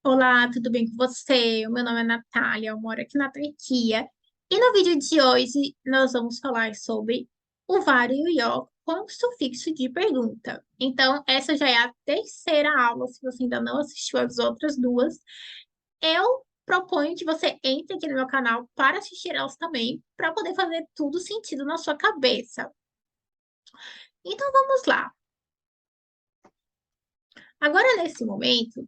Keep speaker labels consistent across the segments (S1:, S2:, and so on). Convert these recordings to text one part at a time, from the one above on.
S1: Olá, tudo bem com você? O meu nome é Natália, eu moro aqui na Turquia. E no vídeo de hoje nós vamos falar sobre o var e o ió com sufixo de pergunta. Então, essa já é a terceira aula, se você ainda não assistiu as outras duas. Eu proponho que você entre aqui no meu canal para assistir elas também, para poder fazer tudo sentido na sua cabeça. Então, vamos lá. Agora, nesse momento,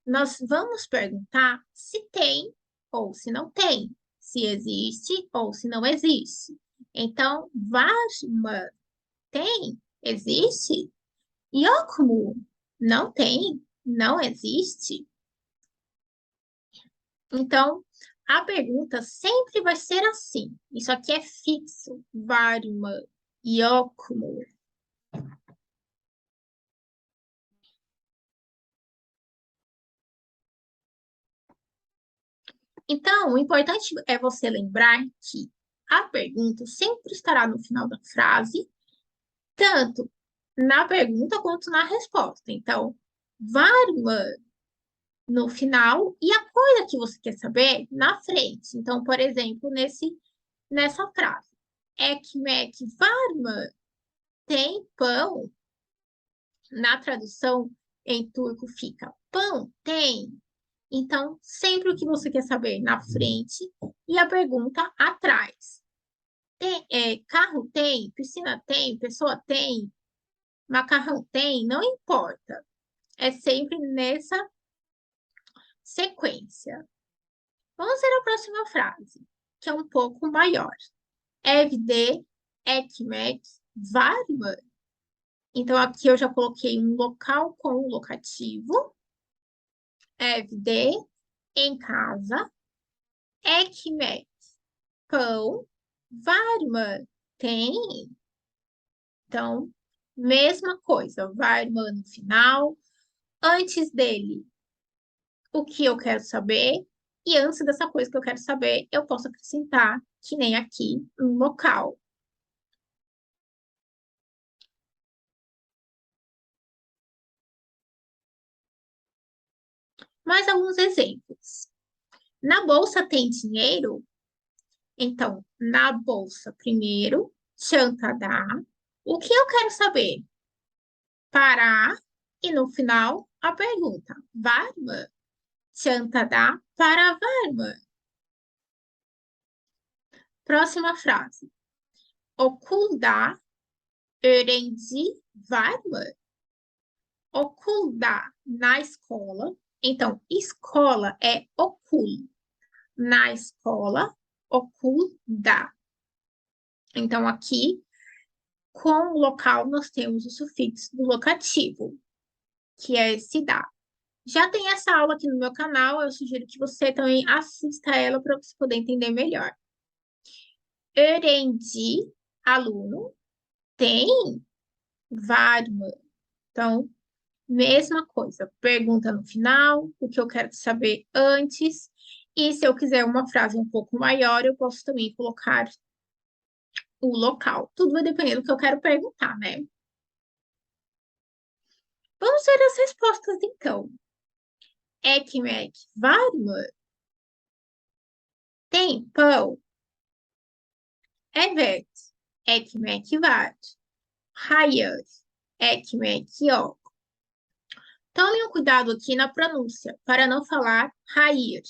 S1: nós vamos perguntar se tem ou se não tem, se existe ou se não existe. Então, var mı tem, existe? Yok mu não tem, não existe. Então, a pergunta sempre vai ser assim. Isso aqui é fixo. Var mı, yok mu. Então, o importante é você lembrar que a pergunta sempre estará no final da frase, tanto na pergunta quanto na resposta. Então, varma no final e a coisa que você quer saber na frente. Então, por exemplo, nessa frase, ekmek varma tem pão? Na tradução em turco fica pão tem. Então, sempre o que você quer saber na frente e a pergunta atrás. Carro tem, piscina tem, pessoa tem, macarrão tem, não importa. É sempre nessa sequência. Vamos ver a próxima frase, que é um pouco maior. Evde, ekmek, var mı? Então, aqui eu já coloquei um local com o locativo. Evde, em casa. Ekmek, pão. Var mı? Tem. Então, mesma coisa. Var mı no final. Antes dele, o que eu quero saber. E antes dessa coisa que eu quero saber, eu posso acrescentar, que nem aqui, um local. Mais alguns exemplos. Na bolsa tem dinheiro? Então, na bolsa, primeiro, çantada. O que eu quero saber? Parar e no final a pergunta. Var mı? Çantada para var mı? Próxima frase. Okulda öğrenci var mı? Okulda, na escola. Então, escola é okul. Na escola, okulda. Então, aqui, com o local, nós temos o sufixo do locativo, que é esse da. Já tem essa aula aqui no meu canal, eu sugiro que você também assista ela para você poder entender melhor. Öğrenci, aluno, tem var mı? Então, mesma coisa. Pergunta no final, o que eu quero saber antes. E se eu quiser uma frase um pouco maior, eu posso também colocar o local. Tudo vai depender do que eu quero perguntar, né? Vamos ver as respostas, então. Ekmek var mı? Tem pão? Evet. Ekmek var. Hayır. Ekmek yok. Tome um cuidado aqui na pronúncia, para não falar hayır.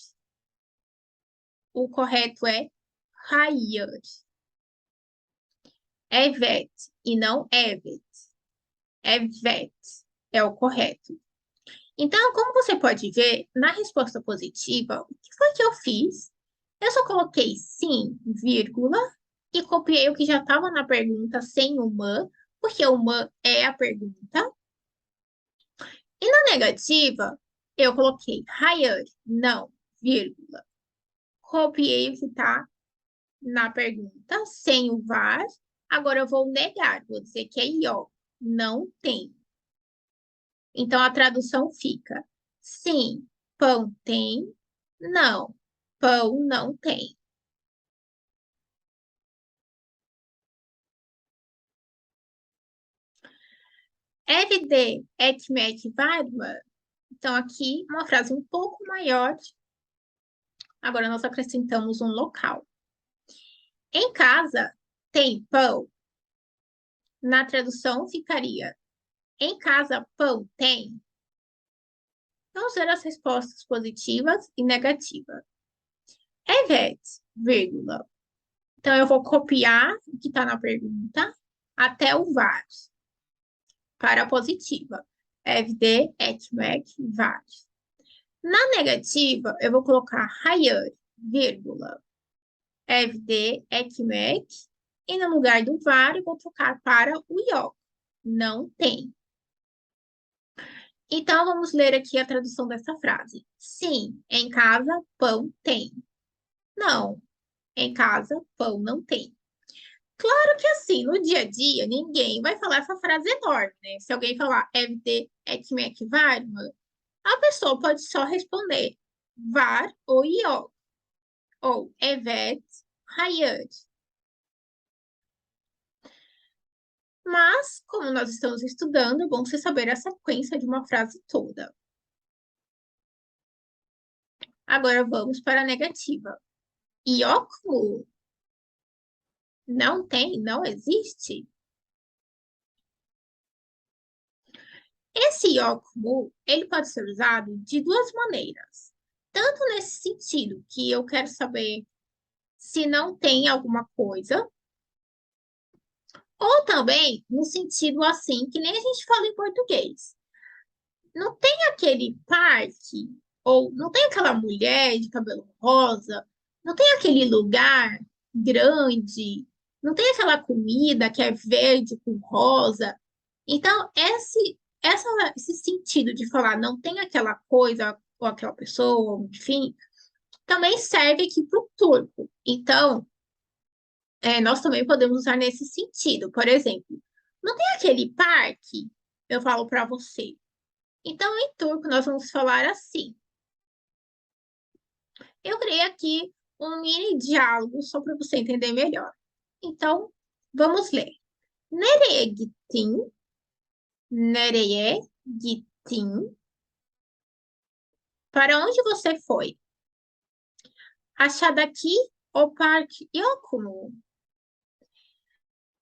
S1: O correto é hayır. Evet e não evet. Evet é o correto. Então, como você pode ver, na resposta positiva, o que foi que eu fiz? Eu só coloquei sim, vírgula, e copiei o que já estava na pergunta sem o mã, porque o mã é a pergunta. E na negativa, eu coloquei hayır, não, vírgula. Copiei o que está na pergunta sem o var. Agora eu vou negar, vou dizer que é io, não tem. Então a tradução fica: sim, pão tem, não, pão não tem. Evde ekmek var mı? Então, aqui, uma frase um pouco maior. Agora, nós acrescentamos um local. Em casa, tem pão? Na tradução, ficaria: em casa, pão tem? Vamos ver as respostas positivas e negativas. Evet, vírgula. Então, eu vou copiar o que está na pergunta até o var. Para a positiva. Evde, ekmek, var. Na negativa, eu vou colocar hayır, vírgula. Evde, ekmek. E no lugar do var, eu vou trocar para o yok. Não tem. Então, vamos ler aqui a tradução dessa frase. Sim, em casa, pão tem. Não, em casa, pão não tem. Claro que assim, no dia a dia, ninguém vai falar essa frase enorme, né? Se alguém falar evde ekmek var mı, a pessoa pode só responder var ou yok, ou evet, hayır. Mas, como nós estamos estudando, é bom você saber a sequência de uma frase toda. Agora vamos para a negativa. Yok mu? Não tem, não existe. Esse yok mu, ele pode ser usado de duas maneiras. Tanto nesse sentido, que eu quero saber se não tem alguma coisa, ou também no sentido assim, que nem a gente fala em português. Não tem aquele parque, ou não tem aquela mulher de cabelo rosa, não tem aquele lugar grande, não tem aquela comida que é verde com rosa. Então, esse sentido de falar não tem aquela coisa ou aquela pessoa, enfim, também serve aqui para o turco. Então, nós também podemos usar nesse sentido. Por exemplo, não tem aquele parque? Eu falo para você. Então, em turco, nós vamos falar assim. Eu criei aqui um mini diálogo só para você entender melhor. Então, vamos ler. Nereye gittin? Nereye gittin? Para onde você foi? Aşağıdaki o parque yok mu?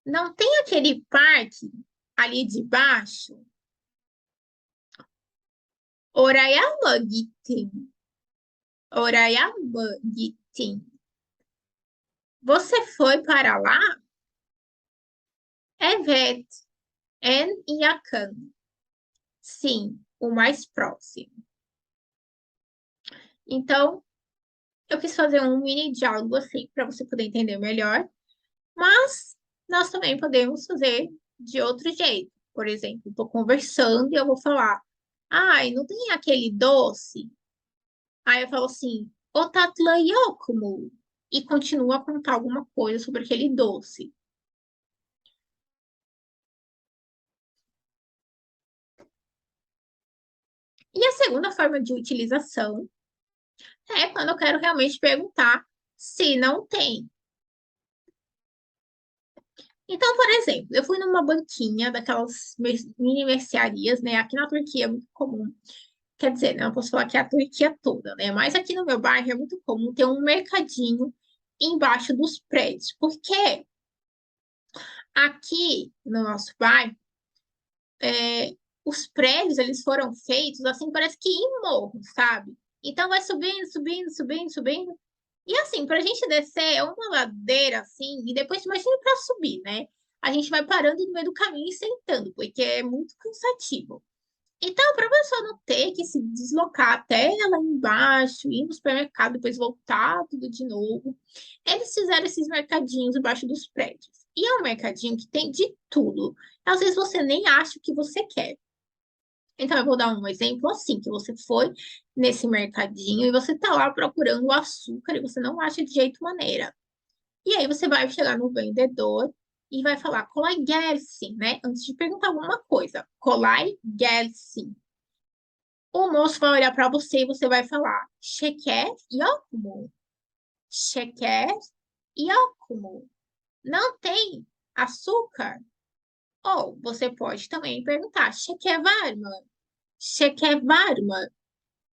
S1: Não tem aquele parque ali de baixo? Oraya mı gittin? Oraya mı gittin? Você foi para lá? Evet, en yakın. Sim, o mais próximo. Então, eu quis fazer um mini diálogo assim para você poder entender melhor, mas nós também podemos fazer de outro jeito. Por exemplo, estou conversando e eu vou falar: ai, não tem aquele doce? Aí eu falo assim: o tatlı yok mu? E continuo a contar alguma coisa sobre aquele doce. E a segunda forma de utilização é quando eu quero realmente perguntar se não tem. Então, por exemplo, eu fui numa banquinha daquelas mini mercearias, né? Aqui na Turquia é muito comum. Quer dizer, né, não posso falar que é a Turquia toda, né? Mas aqui no meu bairro é muito comum ter um mercadinho embaixo dos prédios. Porque aqui no nosso bairro, os prédios, eles foram feitos assim, parece que em morro, sabe? Então vai subindo, subindo, subindo, subindo. E assim, para a gente descer é uma ladeira assim, e depois imagina para subir, né? A gente vai parando no meio do caminho e sentando, porque é muito cansativo. Então, para a pessoa não ter que se deslocar até lá embaixo, ir no supermercado, depois voltar tudo de novo, eles fizeram esses mercadinhos embaixo dos prédios. E é um mercadinho que tem de tudo. Às vezes você nem acha o que você quer. Então, eu vou dar um exemplo assim, que você foi nesse mercadinho e você está lá procurando o açúcar e você não acha de jeito maneira. E aí você vai chegar no vendedor e vai falar kolay gelsin, né? Antes de perguntar alguma coisa. Kolay gelsin. O moço vai olhar para você e você vai falar şeker yok mu? Şeker yok mu? Não tem açúcar? Ou você pode também perguntar şeker var mı? Şeker var mı?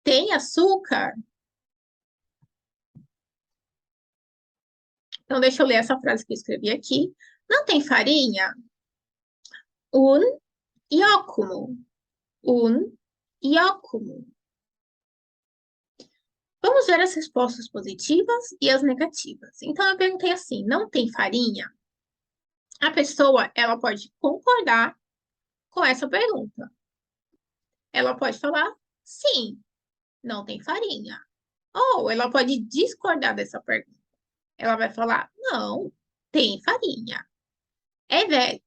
S1: Tem açúcar? Então, deixa eu ler essa frase que eu escrevi aqui. Não tem farinha? Un yok mu? Un yok mu? Vamos ver as respostas positivas e as negativas. Então, eu perguntei assim, não tem farinha? A pessoa, ela pode concordar com essa pergunta. Ela pode falar, sim, não tem farinha. Ou ela pode discordar dessa pergunta. Ela vai falar, não, tem farinha. Evet,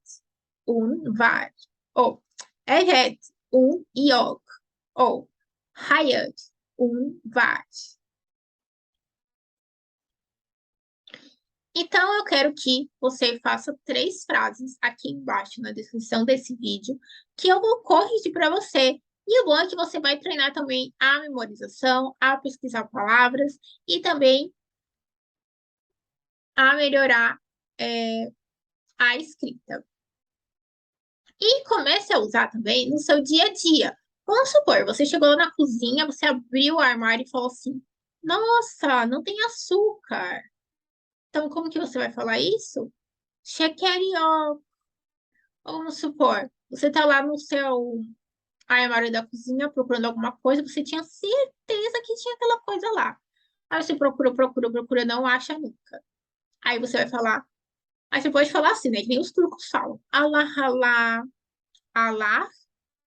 S1: un var. Ou, evet, un yok. Ou, hayır, un var. Então, eu quero que você faça 3 frases aqui embaixo na descrição desse vídeo, que eu vou corrigir para você. E o bom é que você vai treinar também a memorização, a pesquisar palavras e também a melhorar a escrita. E comece a usar também no seu dia a dia. Vamos supor, você chegou na cozinha, você abriu o armário e falou assim: Nossa, não tem açúcar. Então, como que você vai falar isso? Şeker. Vamos supor, você está lá no seu armário da cozinha procurando alguma coisa, você tinha certeza que tinha aquela coisa lá. Aí você procura, procura, procura, não acha nunca. Aí você vai falar, aí você pode falar assim, né? Que nem os turcos falam. Allah, Allah, Allah,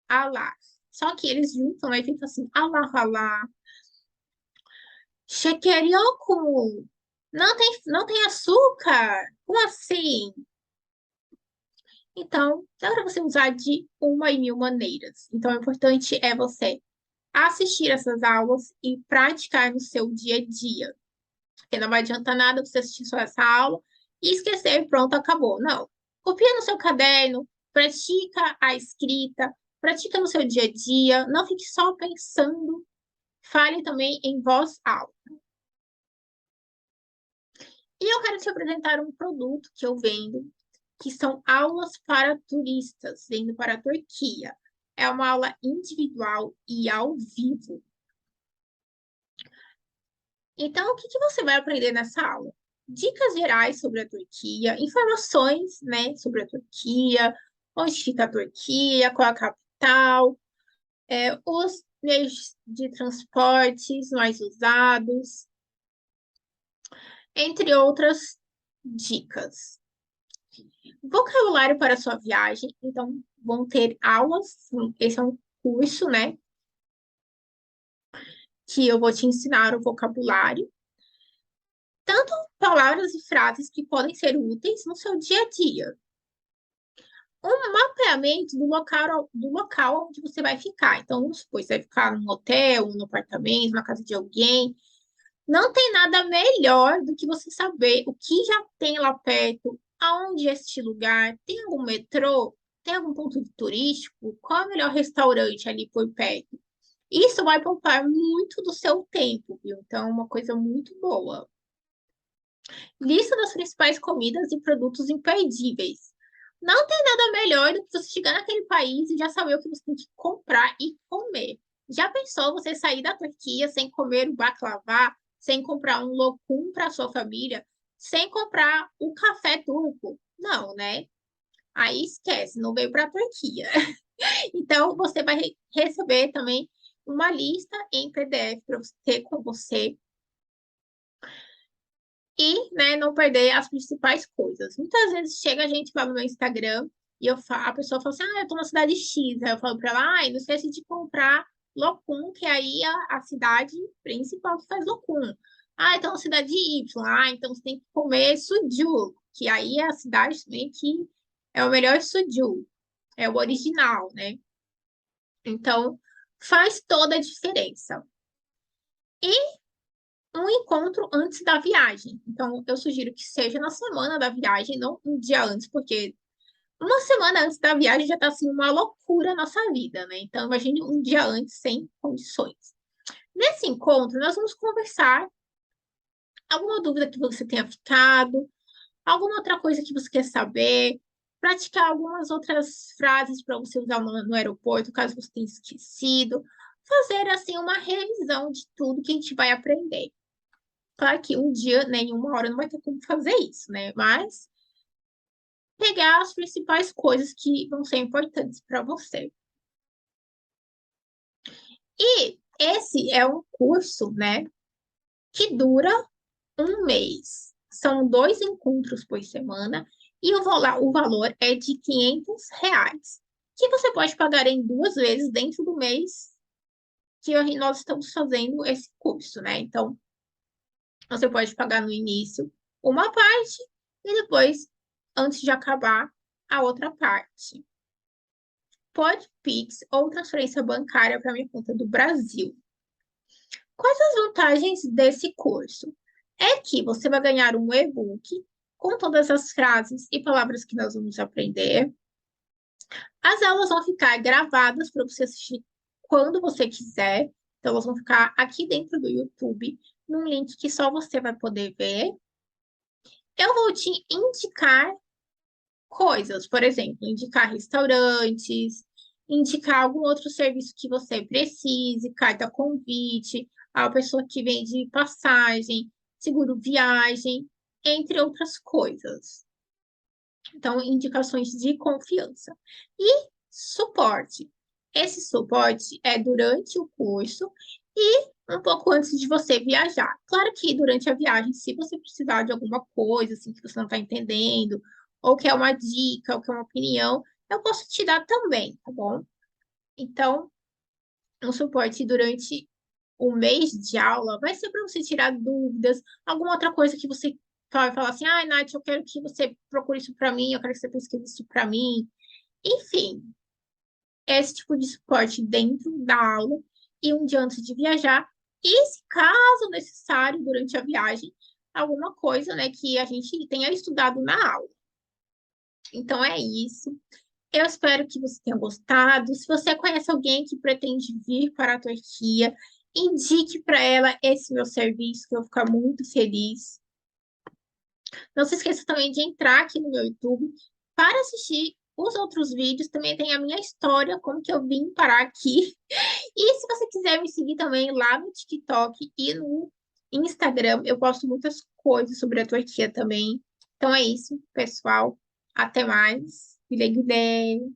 S1: Allah. Só que eles juntam, aí fica assim, Allah, Allah. Şeker yok mu? Não tem açúcar? Como assim? Então, dá para você usar de uma e mil maneiras. Então, o importante é você assistir essas aulas e praticar no seu dia a dia. Porque não vai adiantar nada você assistir só essa aula e esquecer, pronto, acabou. Não. Copia no seu caderno, pratica a escrita, pratica no seu dia a dia, não fique só pensando, fale também em voz alta. E eu quero te apresentar um produto que eu vendo, que são aulas para turistas, indo para a Turquia. É uma aula individual e ao vivo. Então, o que você vai aprender nessa aula? Dicas gerais sobre a Turquia, informações, né, sobre a Turquia, onde fica a Turquia, qual a capital, os meios de transportes mais usados, entre outras dicas. Vocabulário para sua viagem, então vão ter aulas, esse é um curso, né, que eu vou te ensinar o vocabulário, tanto palavras e frases que podem ser úteis no seu dia a dia. Um mapeamento do local onde você vai ficar. Então, vamos supor, você vai ficar num hotel, num apartamento, na casa de alguém. Não tem nada melhor do que você saber o que já tem lá perto, aonde é este lugar, tem algum metrô, tem algum ponto turístico, qual é o melhor restaurante ali por perto. Isso vai poupar muito do seu tempo, viu? Então, é uma coisa muito boa. Lista das principais comidas e produtos imperdíveis. Não tem nada melhor do que você chegar naquele país e já saber o que você tem que comprar e comer. Já pensou você sair da Turquia sem comer o baklava, sem comprar um lokum para sua família, sem comprar o café turco? Não, né? Aí esquece, não veio para a Turquia. Então, você vai receber também uma lista em PDF para você ter com você e, né, não perder as principais coisas. Muitas vezes chega a gente lá no meu Instagram e a pessoa fala assim, eu tô na cidade X. Aí eu falo para ela, não esquece de comprar Locum, que é aí a cidade principal que faz Locum. Então na cidade Y. Então você tem que comer Suju, que aí é a cidade também que é o melhor Suju. É o original, né? Então, faz toda a diferença. E um encontro antes da viagem. Então, eu sugiro que seja na semana da viagem, não um dia antes, porque uma semana antes da viagem já está assim uma loucura na nossa vida, né? Então, imagine um dia antes sem condições. Nesse encontro, nós vamos conversar alguma dúvida que você tenha ficado, alguma outra coisa que você quer saber, praticar algumas outras frases para você usar no aeroporto, caso você tenha esquecido. Fazer, assim, uma revisão de tudo que a gente vai aprender. Claro que um dia, nem uma hora, não vai ter como fazer isso, né? Mas pegar as principais coisas que vão ser importantes para você. E esse é um curso, né, que dura um mês. São 2 encontros por semana e o valor é de R$ 500, que você pode pagar em 2 vezes dentro do mês que nós estamos fazendo esse curso, né? Então, você pode pagar no início uma parte e depois, antes de acabar, a outra parte. Pode Pix ou transferência bancária para minha conta do Brasil. Quais as vantagens desse curso? É que você vai ganhar um e-book com todas as frases e palavras que nós vamos aprender. As aulas vão ficar gravadas para você assistir quando você quiser. Então, elas vão ficar aqui dentro do YouTube, num link que só você vai poder ver. Eu vou te indicar coisas, por exemplo, indicar restaurantes, indicar algum outro serviço que você precise, carta convite, a pessoa que vende passagem, seguro viagem, entre outras coisas. Então, indicações de confiança. E suporte. Esse suporte é durante o curso e um pouco antes de você viajar. Claro que durante a viagem, se você precisar de alguma coisa, assim, que você não está entendendo, ou quer uma dica, ou quer uma opinião, eu posso te dar também, tá bom? Então, um suporte durante o mês de aula vai ser para você tirar dúvidas, alguma outra coisa que você vai falar assim, ah, Nath, eu quero que você procure isso para mim, eu quero que você pesquise isso para mim. Enfim, esse tipo de suporte dentro da aula e um dia antes de viajar. E se caso necessário, durante a viagem, alguma coisa, né, que a gente tenha estudado na aula. Então é isso. Eu espero que você tenha gostado. Se você conhece alguém que pretende vir para a Turquia, indique para ela esse meu serviço, que eu vou ficar muito feliz. Não se esqueça também de entrar aqui no meu YouTube para assistir os outros vídeos. Também tem a minha história, como que eu vim parar aqui. E se você quiser me seguir também lá no TikTok e no Instagram, eu posto muitas coisas sobre a Turquia também. Então é isso, pessoal. Até mais. Güle güle.